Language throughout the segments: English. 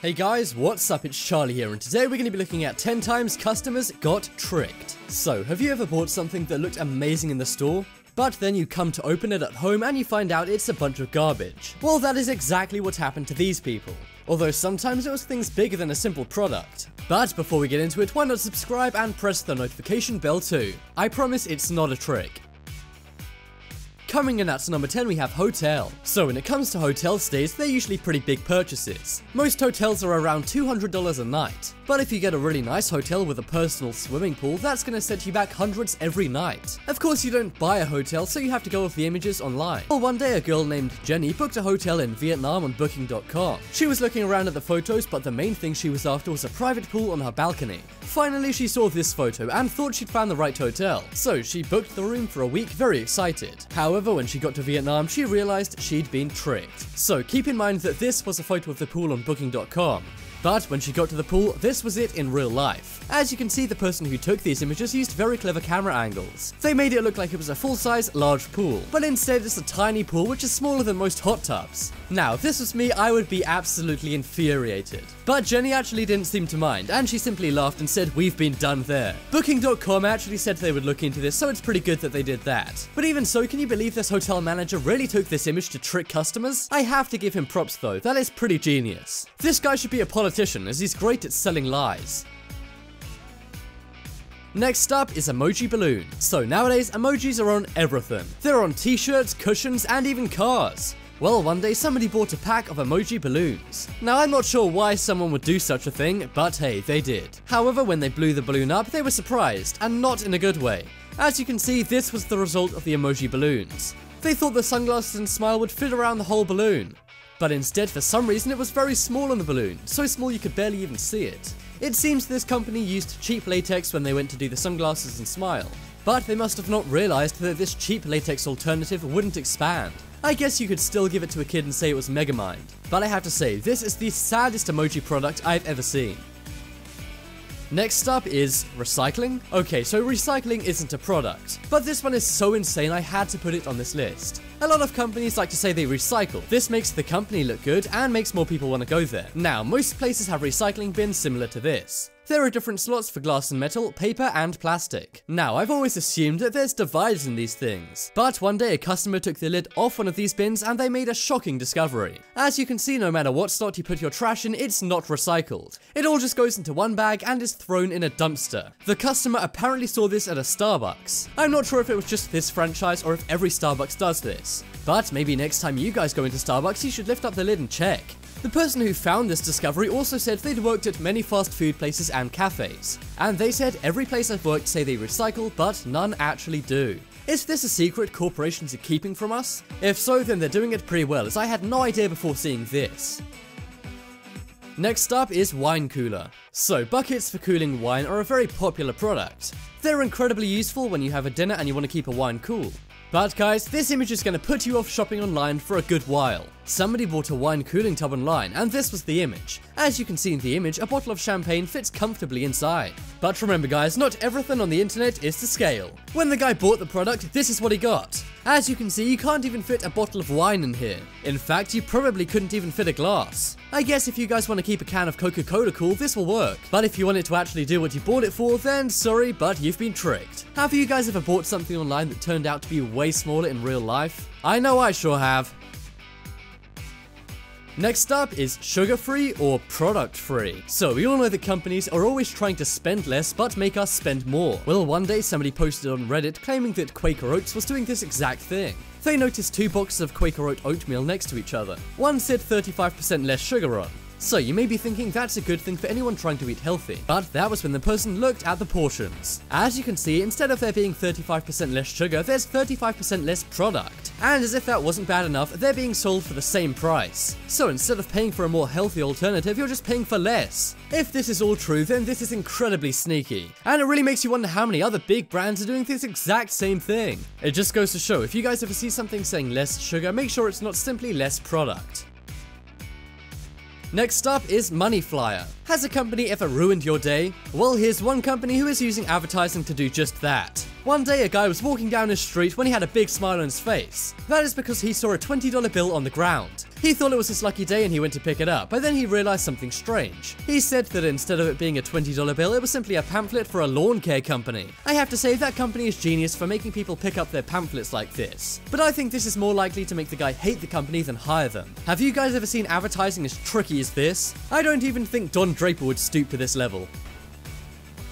Hey guys, what's up? It's Charlie here, and today we're going to be looking at 10 times customers got tricked. So, have you ever bought something that looked amazing in the store, but then you come to open it at home and you find out it's a bunch of garbage? Well, that is exactly what happened to these people. Although sometimes it was things bigger than a simple product. But before we get into it, why not subscribe and press the notification bell too? I promise it's not a trick. Coming in at number 10, we have hotel. So when it comes to hotel stays, they're usually pretty big purchases. Most hotels are around $200 a night. But if you get a really nice hotel with a personal swimming pool, that's gonna set you back hundreds every night. Of course, you don't buy a hotel, so you have to go with the images online. Well, one day a girl named Jenny booked a hotel in Vietnam on Booking.com. She was looking around at the photos, but the main thing she was after was a private pool on her balcony. Finally, she saw this photo and thought she'd found the right hotel. So she booked the room for a week, very excited. However, when she got to Vietnam, she realized she'd been tricked. So keep in mind that this was a photo of the pool on Booking.com. But when she got to the pool, this was it in real life. As you can see, the person who took these images used very clever camera angles. They made it look like it was a full-size, large pool, but instead it's a tiny pool which is smaller than most hot tubs. Now, if this was me, I would be absolutely infuriated. But Jenny actually didn't seem to mind, and she simply laughed and said, "We've been done there." Booking.com actually said they would look into this, so it's pretty good that they did that. But even so, can you believe this hotel manager really took this image to trick customers? I have to give him props though, that is pretty genius. This guy should be a politician, as he's great at selling lies. Next up is Mochi Balloon. So nowadays, emojis are on everything. They're on t-shirts, cushions, and even cars. Well, one day somebody bought a pack of emoji balloons. Now, I'm not sure why someone would do such a thing, but hey, they did. However, when they blew the balloon up, they were surprised, and not in a good way. As you can see, this was the result of the emoji balloons. They thought the sunglasses and smile would fit around the whole balloon. But instead, for some reason, it was very small on the balloon, so small you could barely even see it. It seems this company used cheap latex when they went to do the sunglasses and smile. But they must have not realized that this cheap latex alternative wouldn't expand. I guess you could still give it to a kid and say it was Megamind. But I have to say, this is the saddest emoji product I've ever seen. Next up is recycling. Okay, so recycling isn't a product, but this one is so insane I had to put it on this list. A lot of companies like to say they recycle. This makes the company look good and makes more people want to go there. Now, most places have recycling bins similar to this. There are different slots for glass and metal, paper and plastic. Now, I've always assumed that there's divides in these things, but one day a customer took the lid off one of these bins and they made a shocking discovery. As you can see, no matter what slot you put your trash in, it's not recycled. It all just goes into one bag and is thrown in a dumpster. The customer apparently saw this at a Starbucks. I'm not sure if it was just this franchise or if every Starbucks does this, but maybe next time you guys go into Starbucks, you should lift up the lid and check. The person who found this discovery also said they'd worked at many fast food places and cafes, and they said every place I've worked say they recycle, but none actually do. Is this a secret corporations are keeping from us? If so, then they're doing it pretty well, as I had no idea before seeing this. Next up is wine cooler. So buckets for cooling wine are a very popular product. They're incredibly useful when you have a dinner and you want to keep a wine cool. But guys, this image is going to put you off shopping online for a good while. Somebody bought a wine cooling tub online, and this was the image. As you can see in the image, a bottle of champagne fits comfortably inside. But remember guys, not everything on the internet is to scale. When the guy bought the product, this is what he got. As you can see, you can't even fit a bottle of wine in here. In fact, you probably couldn't even fit a glass. I guess if you guys want to keep a can of Coca-Cola cool, this will work. But if you want it to actually do what you bought it for, then sorry, but you've been tricked. Have you guys ever bought something online that turned out to be way smaller in real life? I know I sure have. Next up is sugar-free or product-free. So we all know that companies are always trying to spend less but make us spend more. Well, one day somebody posted on Reddit claiming that Quaker Oats was doing this exact thing. They noticed 2 boxes of Quaker Oat oatmeal next to each other. One said 35% less sugar on. So you may be thinking that's a good thing for anyone trying to eat healthy, but that was when the person looked at the portions. As you can see, instead of there being 35% less sugar, there's 35% less product. And as if that wasn't bad enough, they're being sold for the same price. So instead of paying for a more healthy alternative, you're just paying for less. If this is all true, then this is incredibly sneaky. And it really makes you wonder how many other big brands are doing this exact same thing. It just goes to show, if you guys ever see something saying less sugar, make sure it's not simply less product. Next up is Money Flyer. Has a company ever ruined your day? Well, here's one company who is using advertising to do just that. One day a guy was walking down his street when he had a big smile on his face. That is because he saw a $20 bill on the ground. He thought it was his lucky day and he went to pick it up, but then he realized something strange. He said that instead of it being a $20 bill, it was simply a pamphlet for a lawn care company. I have to say that company is genius for making people pick up their pamphlets like this. But I think this is more likely to make the guy hate the company than hire them. Have you guys ever seen advertising as tricky as this? I don't even think Don Draper would stoop to this level.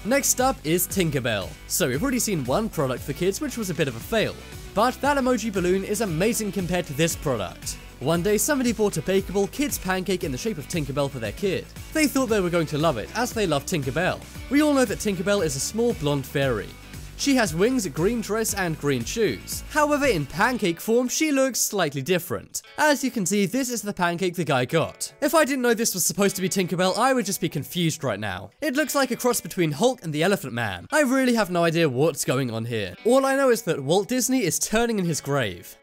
Next up is Tinkerbell. So we've already seen one product for kids which was a bit of a fail. But that emoji balloon is amazing compared to this product. One day somebody bought a bakeable kids pancake in the shape of Tinkerbell for their kid. They thought they were going to love it as they love Tinkerbell. We all know that Tinkerbell is a small blonde fairy. She has wings, a green dress, and green shoes. However, in pancake form, she looks slightly different. As you can see, this is the pancake the guy got. If I didn't know this was supposed to be Tinkerbell, I would just be confused right now. It looks like a cross between Hulk and the Elephant Man. I really have no idea what's going on here. All I know is that Walt Disney is turning in his grave.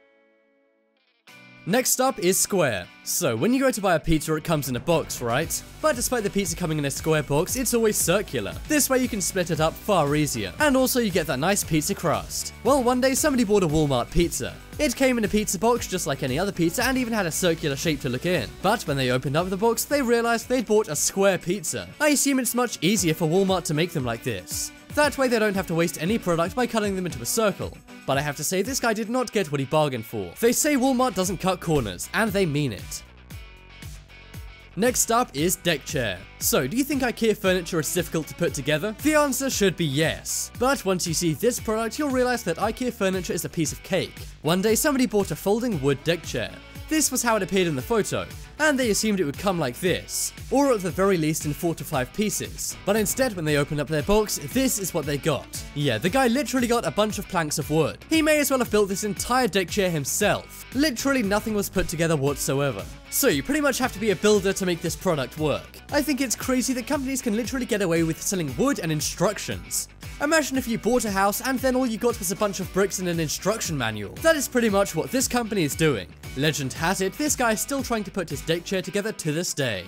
Next up is Square. So when you go to buy a pizza, it comes in a box, right? But despite the pizza coming in a square box, it's always circular. This way you can split it up far easier. And also you get that nice pizza crust. Well, one day somebody bought a Walmart pizza. It came in a pizza box just like any other pizza and even had a circular shape to look in. But when they opened up the box, they realized they'd bought a square pizza. I assume it's much easier for Walmart to make them like this. That way they don't have to waste any product by cutting them into a circle. But I have to say, this guy did not get what he bargained for. They say Walmart doesn't cut corners, and they mean it. Next up is Deckchair. So, do you think IKEA furniture is difficult to put together? The answer should be yes. But once you see this product, you'll realize that IKEA furniture is a piece of cake. One day somebody bought a folding wood deck chair. This was how it appeared in the photo, and they assumed it would come like this, or at the very least in 4 to 5 pieces. But instead, when they opened up their box, this is what they got. Yeah, the guy literally got a bunch of planks of wood. He may as well have built this entire deck chair himself. Literally nothing was put together whatsoever. So you pretty much have to be a builder to make this product work. I think it's crazy that companies can literally get away with selling wood and instructions. Imagine if you bought a house and then all you got was a bunch of bricks and an instruction manual. That is pretty much what this company is doing. Legend has it, this guy is still trying to put his deck chair together to this day.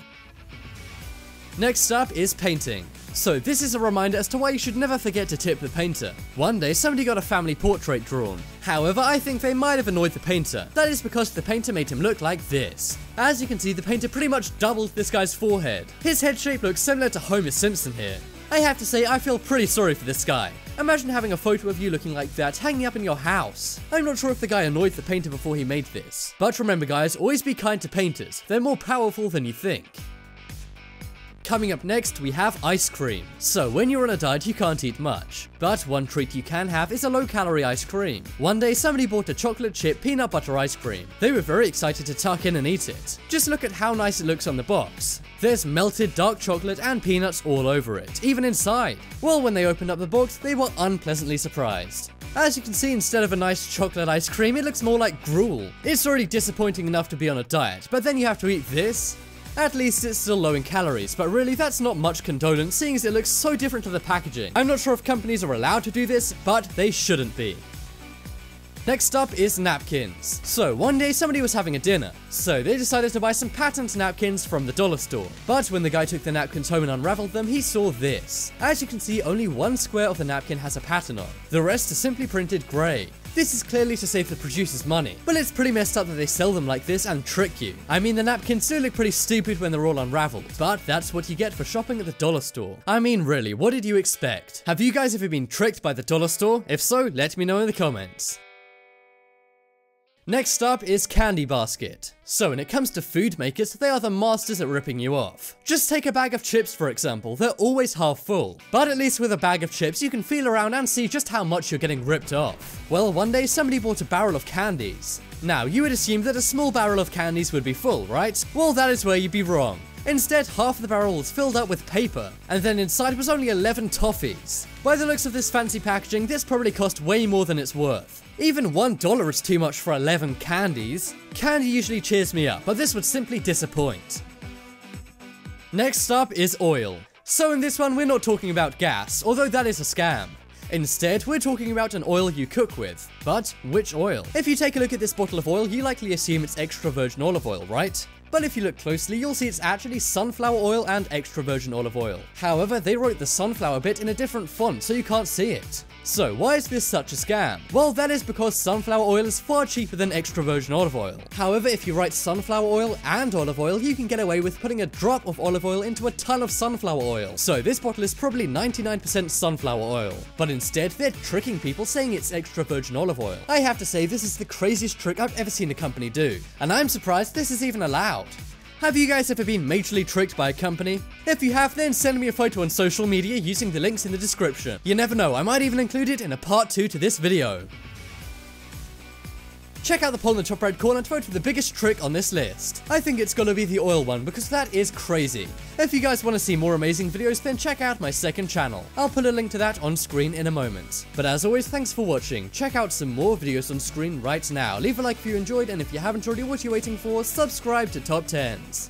Next up is painting. So this is a reminder as to why you should never forget to tip the painter. One day somebody got a family portrait drawn. However, I think they might have annoyed the painter. That is because the painter made him look like this. As you can see, the painter pretty much doubled this guy's forehead. His head shape looks similar to Homer Simpson here. I have to say, I feel pretty sorry for this guy. Imagine having a photo of you looking like that hanging up in your house. I'm not sure if the guy annoyed the painter before he made this. But remember guys, always be kind to painters. They're more powerful than you think. Coming up next, we have ice cream. So when you're on a diet, you can't eat much. But one treat you can have is a low-calorie ice cream. One day, somebody bought a chocolate chip peanut butter ice cream. They were very excited to tuck in and eat it. Just look at how nice it looks on the box. There's melted dark chocolate and peanuts all over it, even inside. Well, when they opened up the box, they were unpleasantly surprised. As you can see, instead of a nice chocolate ice cream, it looks more like gruel. It's already disappointing enough to be on a diet, but then you have to eat this? At least it's still low in calories, but really that's not much condolence seeing as it looks so different to the packaging. I'm not sure if companies are allowed to do this, but they shouldn't be. Next up is napkins. So one day somebody was having a dinner, so they decided to buy some patent napkins from the dollar store. But when the guy took the napkins home and unraveled them, he saw this. As you can see, only one square of the napkin has a pattern on. The rest is simply printed grey. This is clearly to save the producers money, but it's pretty messed up that they sell them like this and trick you. I mean, the napkins do look pretty stupid when they're all unraveled, but that's what you get for shopping at the dollar store. I mean, really, what did you expect? Have you guys ever been tricked by the dollar store? If so, let me know in the comments. Next up is Candy Basket. So when it comes to food makers, they are the masters at ripping you off. Just take a bag of chips for example, they're always half full. But at least with a bag of chips, you can feel around and see just how much you're getting ripped off. Well, one day somebody bought a barrel of candies. Now, you would assume that a small barrel of candies would be full, right? Well, that is where you'd be wrong. Instead, half the barrel was filled up with paper, and then inside was only 11 toffees. By the looks of this fancy packaging, this probably cost way more than it's worth. Even $1 is too much for 11 candies. Candy usually cheers me up, but this would simply disappoint. Next up is oil. So in this one, we're not talking about gas, although that is a scam. Instead, we're talking about an oil you cook with. But which oil? If you take a look at this bottle of oil, you likely assume it's extra virgin olive oil, right? but if you look closely, you'll see it's actually sunflower oil and extra virgin olive oil. However, they wrote the sunflower bit in a different font, so you can't see it. So why is this such a scam? Well, that is because sunflower oil is far cheaper than extra virgin olive oil. However, if you write sunflower oil and olive oil, you can get away with putting a drop of olive oil into a ton of sunflower oil. So this bottle is probably 99% sunflower oil. But instead, they're tricking people saying it's extra virgin olive oil. I have to say, this is the craziest trick I've ever seen a company do. And I'm surprised this is even allowed. Have you guys ever been majorly tricked by a company? If you have, then send me a photo on social media using the links in the description. You never know, I might even include it in a part 2 to this video. Check out the poll in the top right corner to vote for the biggest trick on this list. I think it's gonna be the oil one because that is crazy. If you guys want to see more amazing videos, then check out my second channel. I'll put a link to that on screen in a moment. But as always, thanks for watching. Check out some more videos on screen right now. Leave a like if you enjoyed, and if you haven't already, what are you waiting for? Subscribe to Top 10s.